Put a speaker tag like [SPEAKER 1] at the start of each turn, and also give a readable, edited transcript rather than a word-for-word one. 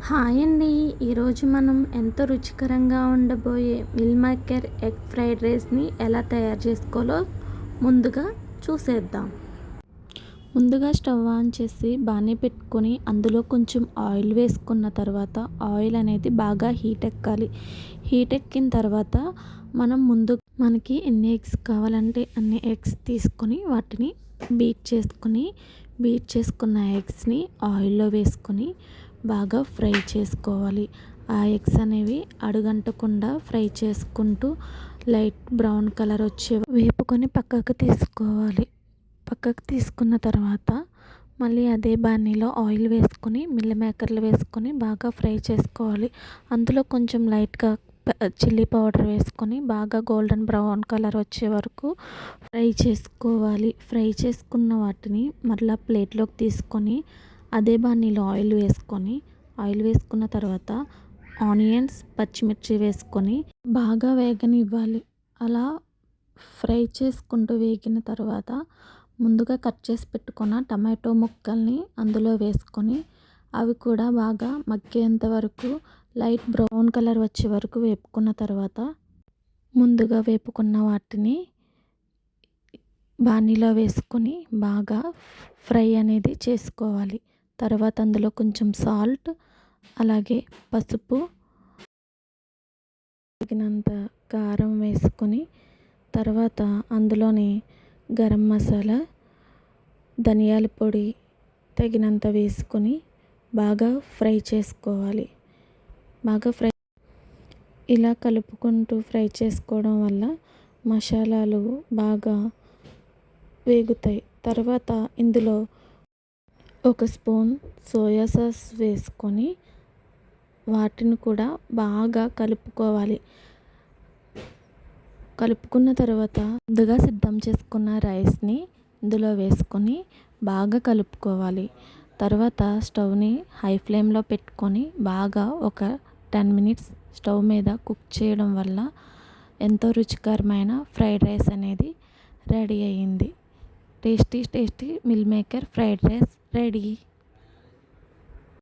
[SPEAKER 1] Hi అండి. ఈరోజు మనం ఎంతో రుచికరంగా ఉండబోయే మిల్ మేకర్ ఎగ్ ఫ్రైడ్ రైస్ని ఎలా తయారు చేసుకోవాలో ముందుగా చూసేద్దాం. ముందుగా స్టవ్ ఆన్ చేసి బాణీ పెట్టుకొని అందులో కొంచెం ఆయిల్ వేసుకున్న తర్వాత ఆయిల్ అనేది బాగా హీట్ ఎక్కాలి. హీట్ ఎక్కిన తర్వాత మనకి ఎన్ని ఎగ్స్ కావాలంటే అన్ని ఎగ్స్ తీసుకొని వాటిని బీట్ చేసుకున్న ఎగ్స్ని ఆయిల్లో వేసుకొని బాగా ఫ్రై చేసుకోవాలి. ఆ ఎగ్స్ అనేవి అడుగంటకుండా ఫ్రై చేసుకుంటూ లైట్ బ్రౌన్ కలర్ వచ్చే వేపుకొని పక్కకు తీసుకోవాలి. పక్కకు తీసుకున్న తర్వాత మళ్ళీ అదే బాణీలో ఆయిల్ వేసుకొని మిల్ మేకర్లు వేసుకొని బాగా ఫ్రై చేసుకోవాలి. అందులో కొంచెం లైట్గా చిల్లీ పౌడర్ వేసుకొని బాగా గోల్డెన్ బ్రౌన్ కలర్ వచ్చే వరకు ఫ్రై చేసుకోవాలి. ఫ్రై చేసుకున్న వాటిని మరలా ప్లేట్లోకి తీసుకొని అదే బాణీలో ఆయిల్ వేసుకున్న తర్వాత ఆనియన్స్, పచ్చిమిర్చి వేసుకొని బాగా వేగనివ్వాలి. అలా ఫ్రై చేసుకుంటూ వేగిన తర్వాత ముందుగా కట్ చేసి పెట్టుకున్న టమాటో ముక్కల్ని అందులో వేసుకొని అవి కూడా బాగా మగ్గేంత వరకు లైట్ బ్రౌన్ కలర్ వచ్చే వరకు వేపుకున్న తర్వాత ముందుగా వేపుకున్న వాటిని బాణీలో వేసుకొని బాగా ఫ్రై అనేది చేసుకోవాలి. తర్వాత అందులో కొంచెం సాల్ట్, అలాగే పసుపు, తగినంత కారం వేసుకొని తర్వాత అందులోనే గరం మసాలా, ధనియాల పొడి తగినంత వేసుకొని బాగా ఫ్రై చేసుకోవాలి. ఇలా కలుపుకుంటూ ఫ్రై చేసుకోవడం వల్ల మసాలాలు బాగా వేగుతాయి. తర్వాత ఇందులో ఒక స్పూన్ సోయా సాస్ వేసుకొని వాటిని కూడా బాగా కలుపుకోవాలి. కలుపుకున్న తర్వాత ముందుగా సిద్ధం చేసుకున్న రైస్ని ఇందులో వేసుకొని బాగా కలుపుకోవాలి. తర్వాత స్టవ్ని హై ఫ్లేమ్లో పెట్టుకొని బాగా ఒక 10 మినిట్స్ స్టవ్ మీద కుక్ చేయడం వల్ల ఎంతో రుచికరమైన ఫ్రైడ్ రైస్ అనేది రెడీ అయ్యింది. Tasty meal maker fried rice ready.